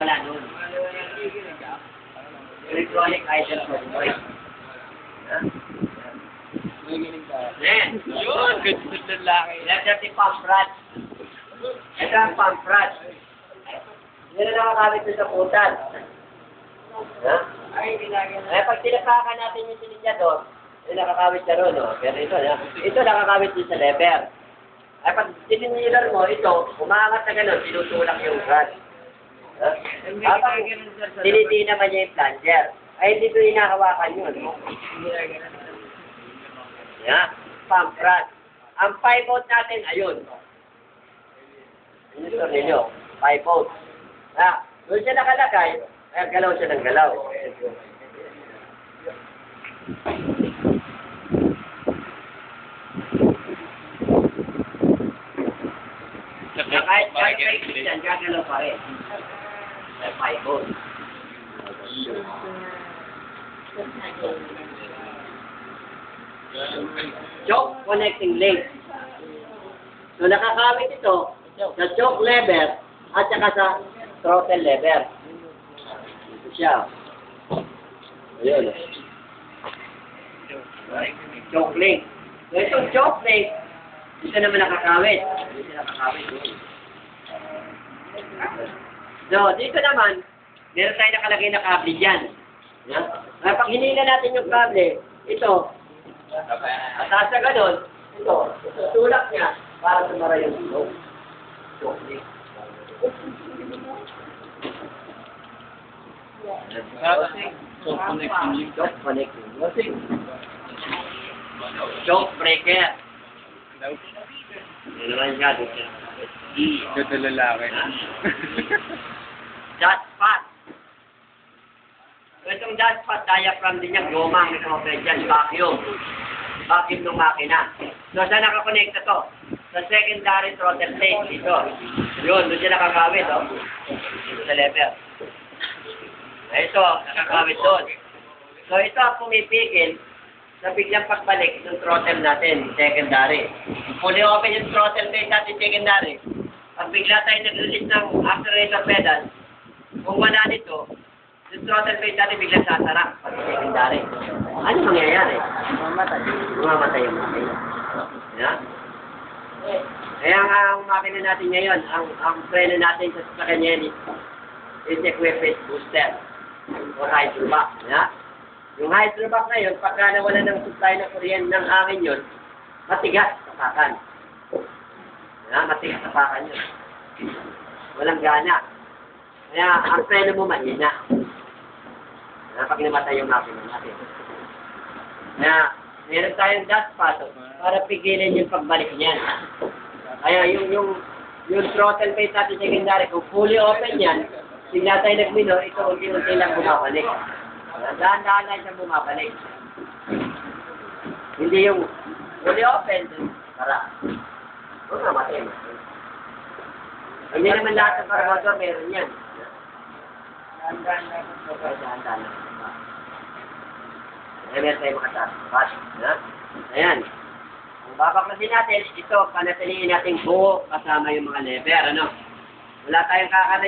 Wala nun. Electronic item for voice. Ha? Yan. Yun, good lalaki. Yan si pump rod. Ito ang pump rod. Yan ang nakakamit sa putan. Ha? Pag tinapakan natin yung silinyador, yung nakakawit siya ron, no? Pero ito nakakawit din sa lever. Ay pag silinyador mo, ito, umaangat na gano'n, tinutulak yung rod. Habang tiniti naman niya yung plunger. Ay hindi ko hinahawakan yun. Yan, pump rod. Ang 5-volt natin, ayun. Ito ninyo, 5-volt. Doon siya nakalagay, ay galaw siya ng galaw. Kahit yan, gagalaw pa rin. 5-volt. Choke connecting link. So nakakawit ito sa choke lever at saka sa throttle lever. Ito siya. Ayun. Choke link. So itong choke link, ito naman nakakawit. Ito nakakawit. So dito naman, meron tayo nakalagay na kable dyan. Pag hinila natin yung kable, ito, at taas na gano'n, ito, tulak niya para sumara yung tulog. Choke link. Choke connecting. Choke connecting. Choke breaker. Yan naman siya. Good lalaki. Dust pot. So, itong dust pot, diaphragm din niya, goma, may kumapit dyan, vacuum. Vacuum ng makina. So, saan nakakonekta to? Sa secondary throttle plate, dito. Yun, doon siya nakakawit, oh. Dito sa lever. Ito, nakakawit doon. So, ito ang pumipigil sa biglang pagbalik ng throttle natin, secondary. Fully open yung throttle plate natin, secondary. Pag bigla tayo nag-release ng accelerator pedal, kung wala nito, yung throttle plate natin biglang sasara pag secondary. Ano mangyayari? Mamatay yung makina. Yeah? Kaya nga ang makina natin ngayon, ang preno natin sa kanya is equipped with booster or hydrovac. Yeah? Yung hydrovac na yun, pagka nawala ng supply ng kuryente ng hangin yun, matigas tapakan. Matigas tapakan yun. Walang gana. Kaya ang preno mo mahina. Pag namatay yung makina natin. Kaya meron tayong dust pot para pigilin yung pagbalik niyan. Kaya yung throttle plate natin secondary, kung fully open yan, bigla tayo nagmino, ito unti-unti lang bumabalik. Dahan-dahan lang siya bumabalik. Hindi yung fully open, para. Huwag namatay mo. Hindi naman lahat ng paramotor meron yan. Dahan-dahan lang. Meron tayo makataas. Ayan. Ang babaklasin natin, ito, panatiliin natin buo kasama yung mga lever. Wala tayong kakaroon